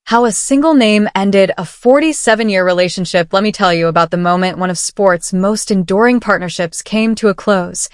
How a single name ended a 47-year relationship. Let me tell you about the moment one of sports' most enduring partnerships came to a close.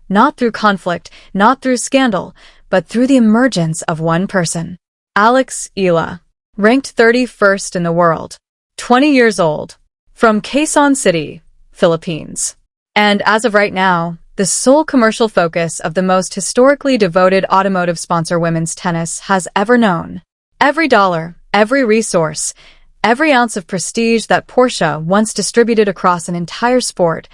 Not through conflict, not through scandal, but through the emergence of one person. Alex Eala, ranked 31st in the world, 20 years old, from Quezon City, Philippines. And as of right now, the sole commercial focus of the most historically devoted automotive sponsor women's tennis has ever known. Every dollar, every resource, every ounce of prestige that Porsche once distributed across an entire sport,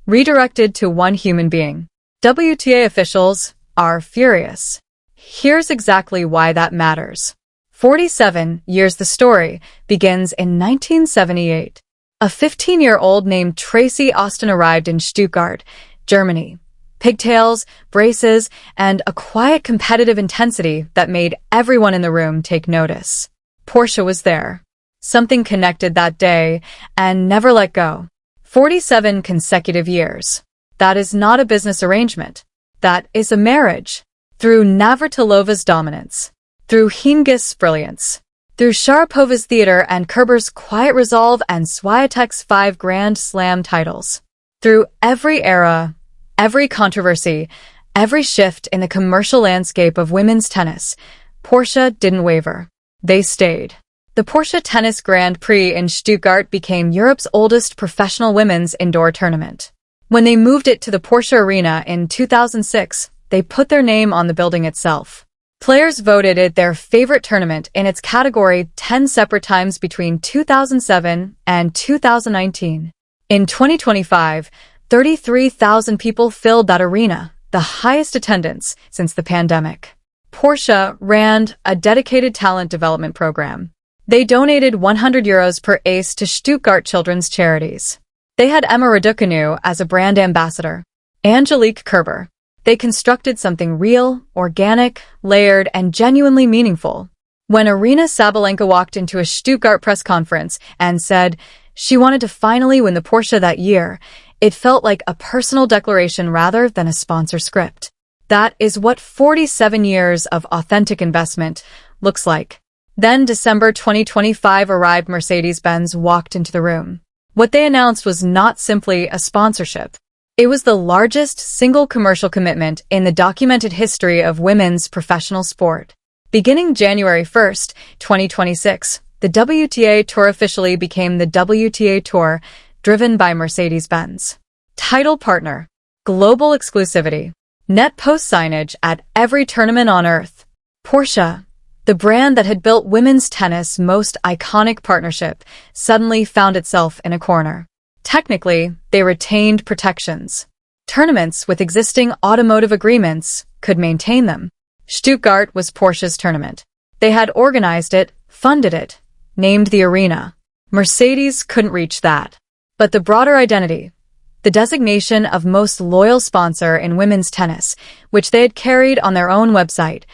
redirected to one human being. WTA officials are furious. Here's exactly why that matters. 47 years. The story begins in 1978. A 15-year-old named Tracy Austin arrived in Stuttgart, Germany. Pigtails, braces, and a quiet competitive intensity that made everyone in the room take notice. Porsche was there. Something connected that day and never let go. 47 consecutive years. That is not a business arrangement. That is a marriage. Through Navratilova's dominance, through Hingist's brilliance, through Sharapova's theater and Kerber's quiet resolve and Swiatek's 5 Grand Slam titles. Through every era, every controversy, every shift in the commercial landscape of women's tennis, Porsche didn't waver. They stayed. The Porsche Tennis Grand Prix in Stuttgart became Europe's oldest professional women's indoor tournament. When they moved it to the Porsche Aryna in 2006, they put their name on the building itself. Players voted it their favorite tournament in its category 10 separate times between 2007 and 2019. In 2025, 33,000 people filled that arena, the highest attendance since the pandemic. Porsche ran a dedicated talent development program. They donated €100 per ace to Stuttgart children's charities. They had Emma Raducanu as a brand ambassador. Angelique Kerber. They constructed something real, organic, layered, and genuinely meaningful. When Aryna Sabalenka walked into a Stuttgart press conference and said she wanted to finally win the Porsche that year, it felt like a personal declaration rather than a sponsor script. That is what 47 years of authentic investment looks like. Then December 2025 arrived. Mercedes-Benz walked into the room. What they announced was not simply a sponsorship. It was the largest single commercial commitment in the documented history of women's professional sport. Beginning January 1, 2026, the WTA Tour officially became the WTA Tour, driven by Mercedes-Benz. Title partner. Global exclusivity. Net post signage at every tournament on Earth. Porsche, the brand that had built women's tennis' most iconic partnership, suddenly found itself in a corner. Technically, they retained protections. Tournaments with existing automotive agreements could maintain them. Stuttgart was Porsche's tournament. They had organized it, funded it, named the arena. Mercedes couldn't reach that. But the broader identity, the designation of most loyal sponsor in women's tennis, which they had carried on their own website,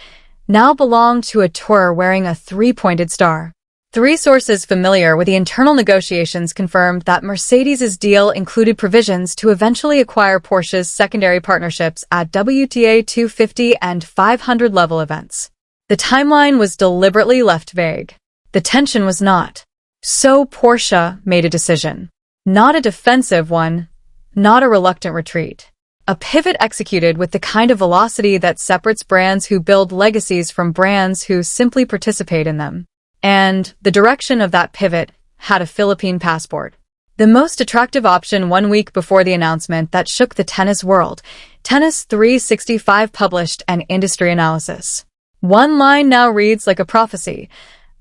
now belonged to a tour wearing a 3-pointed star. 3 sources familiar with the internal negotiations confirmed that Mercedes' deal included provisions to eventually acquire Porsche's secondary partnerships at WTA 250 and 500 level events. The timeline was deliberately left vague. The tension was not. So Porsche made a decision. Not a defensive one, not a reluctant retreat. A pivot executed with the kind of velocity that separates brands who build legacies from brands who simply participate in them. And the direction of that pivot had a Philippine passport. The most attractive option 1 week before the announcement that shook the tennis world, Tennis 365 published an industry analysis. One line now reads like a prophecy.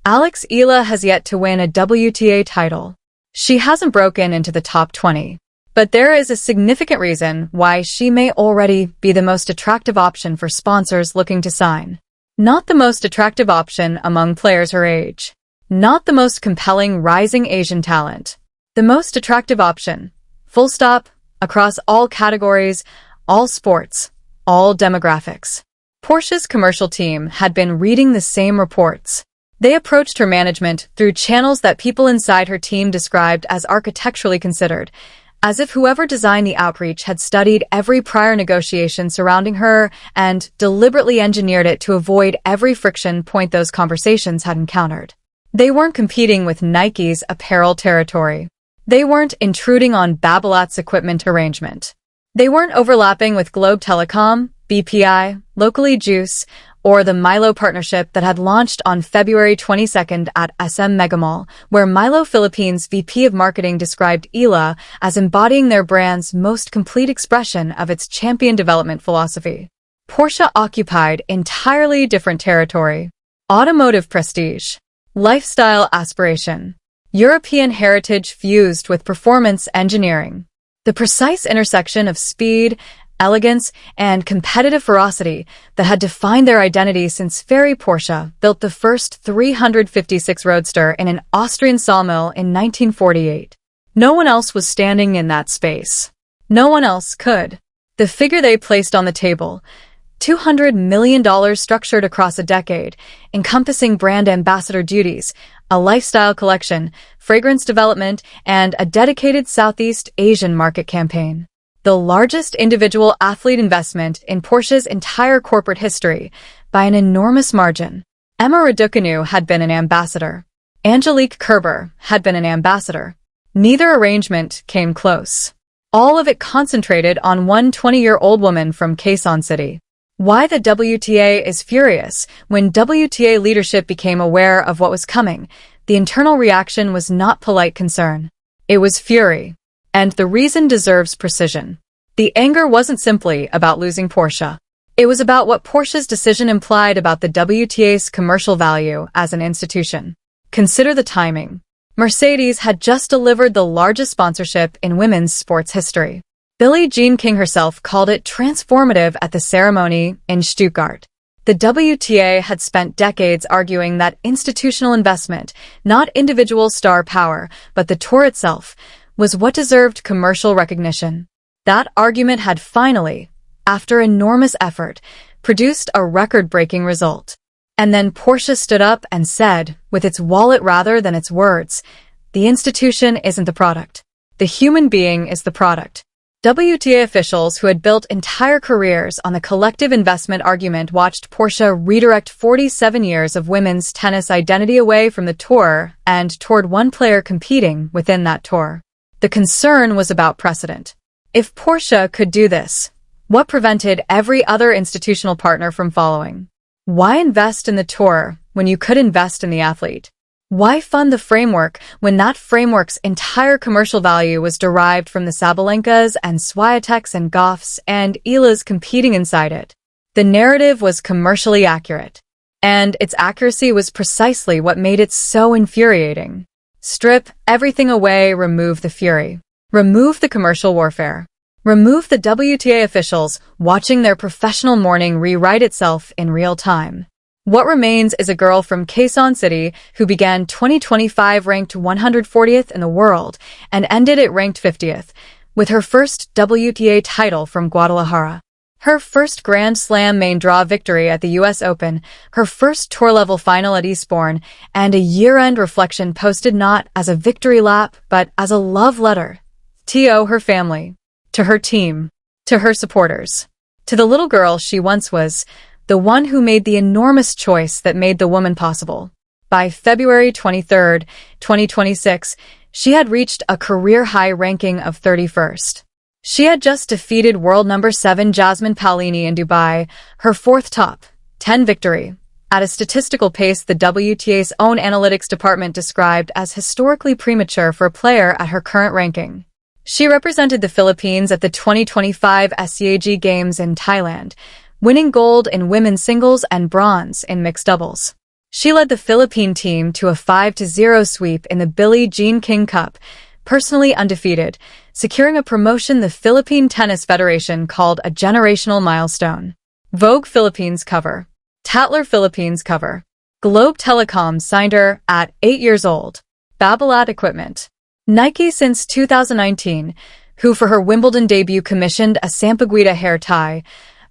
Alex Eala has yet to win a WTA title. She hasn't broken into the top 20. But there is a significant reason why she may already be the most attractive option for sponsors looking to sign. Not the most attractive option among players her age. Not the most compelling rising Asian talent. The most attractive option. Full stop. Across all categories, all sports, all demographics. Porsche's commercial team had been reading the same reports. They approached her management through channels that people inside her team described as architecturally considered, as if whoever designed the outreach had studied every prior negotiation surrounding her and deliberately engineered it to avoid every friction point those conversations had encountered. They weren't competing with Nike's apparel territory. They weren't intruding on Babolat's equipment arrangement. They weren't overlapping with Globe Telecom, BPI, Locally Juice, or the Milo partnership that had launched on February 22nd at SM Megamall, where Milo Philippines VP of Marketing described Eala as embodying their brand's most complete expression of its champion development philosophy. Porsche occupied entirely different territory. Automotive prestige. Lifestyle aspiration. European heritage fused with performance engineering. The precise intersection of speed, elegance, and competitive ferocity that had defined their identity since Ferry Porsche built the first 356 Roadster in an Austrian sawmill in 1948. No one else was standing in that space. No one else could. The figure they placed on the table, $200 million structured across a decade, encompassing brand ambassador duties, a lifestyle collection, fragrance development, and a dedicated Southeast Asian market campaign. The largest individual athlete investment in Porsche's entire corporate history by an enormous margin. Emma Raducanu had been an ambassador. Angelique Kerber had been an ambassador. Neither arrangement came close. All of it concentrated on one 20-year-old woman from Quezon City. Why the WTA is furious. When WTA leadership became aware of what was coming, the internal reaction was not polite concern. It was fury. And the reason deserves precision. The anger wasn't simply about losing Porsche. It was about what Porsche's decision implied about the WTA's commercial value as an institution. Consider the timing. Mercedes had just delivered the largest sponsorship in women's sports history. Billie Jean King herself called it transformative at the ceremony in Stuttgart. The WTA had spent decades arguing that institutional investment, not individual star power, but the tour itself, was what deserved commercial recognition. That argument had finally, after enormous effort, produced a record-breaking result. And then Porsche stood up and said, with its wallet rather than its words, the institution isn't the product. The human being is the product. WTA officials who had built entire careers on the collective investment argument watched Porsche redirect 47 years of women's tennis identity away from the tour and toward one player competing within that tour. The concern was about precedent. If Porsche could do this, what prevented every other institutional partner from following? Why invest in the tour when you could invest in the athlete? Why fund the framework when that framework's entire commercial value was derived from the Sabalenkas and Swiateks and Gauffs and Eala's competing inside it? The narrative was commercially accurate, and its accuracy was precisely what made it so infuriating. Strip everything away, remove the fury. Remove the commercial warfare. Remove the WTA officials watching their professional morning rewrite itself in real time. What remains is a girl from Quezon City who began 2025 ranked 140th in the world and ended it ranked 50th, with her first WTA title from Guadalajara. Her first Grand Slam main draw victory at the US Open, her first tour-level final at Eastbourne, and a year-end reflection posted not as a victory lap, but as a love letter. To her family, to her team, to her supporters, to the little girl she once was, the one who made the enormous choice that made the woman possible. By February 23, 2026, she had reached a career-high ranking of 31st. She had just defeated world number 7 Jasmine Paolini in Dubai, her fourth top 10 victory, at a statistical pace the WTA's own analytics department described as historically premature for a player at her current ranking. She represented the Philippines at the 2025 SCAG Games in Thailand, winning gold in women's singles and bronze in mixed doubles. She led the Philippine team to a 5-0 sweep in the Billie Jean King Cup, personally undefeated, securing a promotion the Philippine Tennis Federation called a generational milestone. Vogue Philippines cover. Tatler Philippines cover. Globe Telecom signed her at 8 years old. Babolat equipment. Nike since 2019, who for her Wimbledon debut commissioned a Sampaguita hair tie,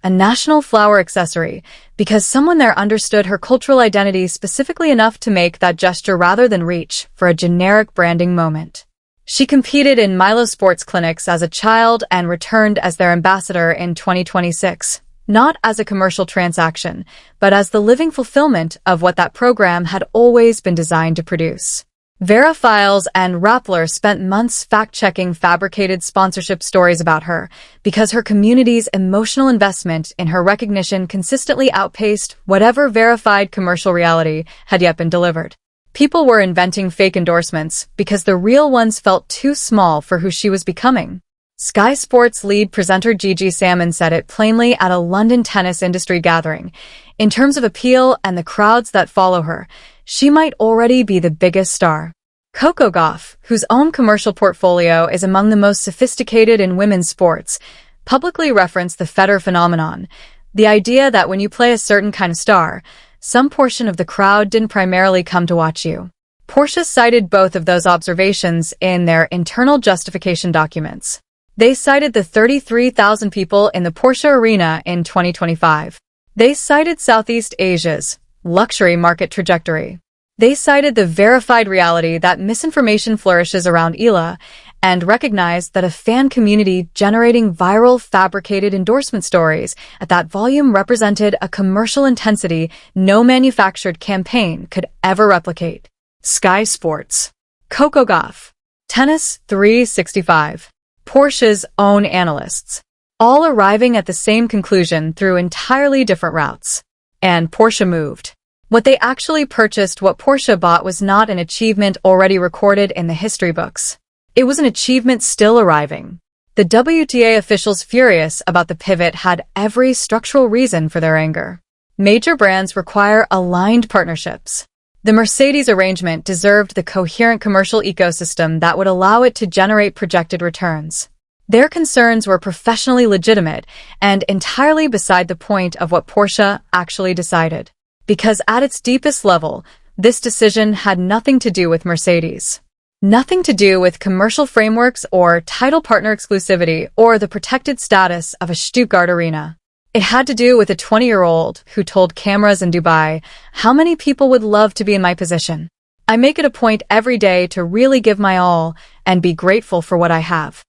a national flower accessory, because someone there understood her cultural identity specifically enough to make that gesture rather than reach for a generic branding moment. She competed in Milo sports clinics as a child and returned as their ambassador in 2026, not as a commercial transaction, but as the living fulfillment of what that program had always been designed to produce. Verifiles and Rappler spent months fact-checking fabricated sponsorship stories about her because her community's emotional investment in her recognition consistently outpaced whatever verified commercial reality had yet been delivered. People were inventing fake endorsements because the real ones felt too small for who she was becoming. Sky Sports lead presenter Gigi Salmon said it plainly at a London tennis industry gathering. In terms of appeal and the crowds that follow her, she might already be the biggest star. Coco Gauff, whose own commercial portfolio is among the most sophisticated in women's sports, publicly referenced the Federer phenomenon, the idea that when you play a certain kind of star, some portion of the crowd didn't primarily come to watch you. Porsche cited both of those observations in their internal justification documents. They cited the 33,000 people in the Porsche Aryna in 2025. They cited Southeast Asia's luxury market trajectory. They cited the verified reality that misinformation flourishes around Eala and recognized that a fan community generating viral fabricated endorsement stories at that volume represented a commercial intensity no manufactured campaign could ever replicate. Sky Sports. Coco Gauff. Tennis 365. Porsche's own analysts. All arriving at the same conclusion through entirely different routes. And Porsche moved. What they actually purchased, what Porsche bought, was not an achievement already recorded in the history books. It was an achievement still arriving. The WTA officials furious about the pivot had every structural reason for their anger. Major brands require aligned partnerships. The Mercedes arrangement deserved the coherent commercial ecosystem that would allow it to generate projected returns. Their concerns were professionally legitimate and entirely beside the point of what Porsche actually decided. Because at its deepest level, this decision had nothing to do with Mercedes. Nothing to do with commercial frameworks or title partner exclusivity or the protected status of a Stuttgart arena. It had to do with a 20-year-old who told cameras in Dubai, "How many people would love to be in my position? I make it a point every day to really give my all and be grateful for what I have."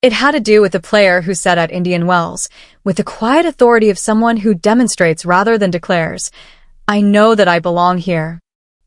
It had to do with a player who said at Indian Wells, with the quiet authority of someone who demonstrates rather than declares, "I know that I belong here."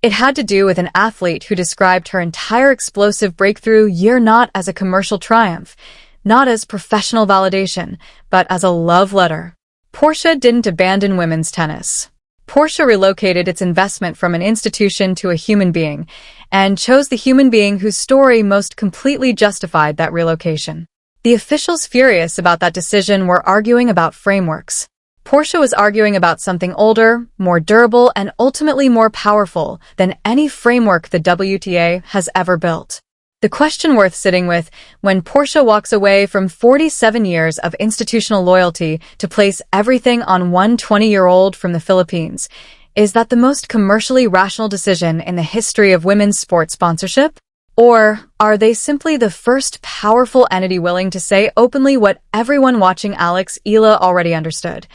It had to do with an athlete who described her entire explosive breakthrough year not as a commercial triumph, not as professional validation, but as a love letter. Porsche didn't abandon women's tennis. Porsche relocated its investment from an institution to a human being, and chose the human being whose story most completely justified that relocation. The officials furious about that decision were arguing about frameworks. Porsche was arguing about something older, more durable, and ultimately more powerful than any framework the WTA has ever built. The question worth sitting with when Porsche walks away from 47 years of institutional loyalty to place everything on one 20-year-old from the Philippines is that the most commercially rational decision in the history of women's sports sponsorship? Or are they simply the first powerful entity willing to say openly what everyone watching Alex Eala already understood?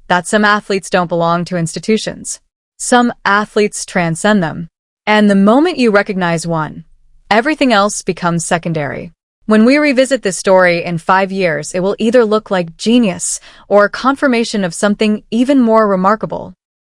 That some athletes don't belong to institutions. Some athletes transcend them. And the moment you recognize one, everything else becomes secondary. When we revisit this story in 5 years, it will either look like genius or confirmation of something even more remarkable.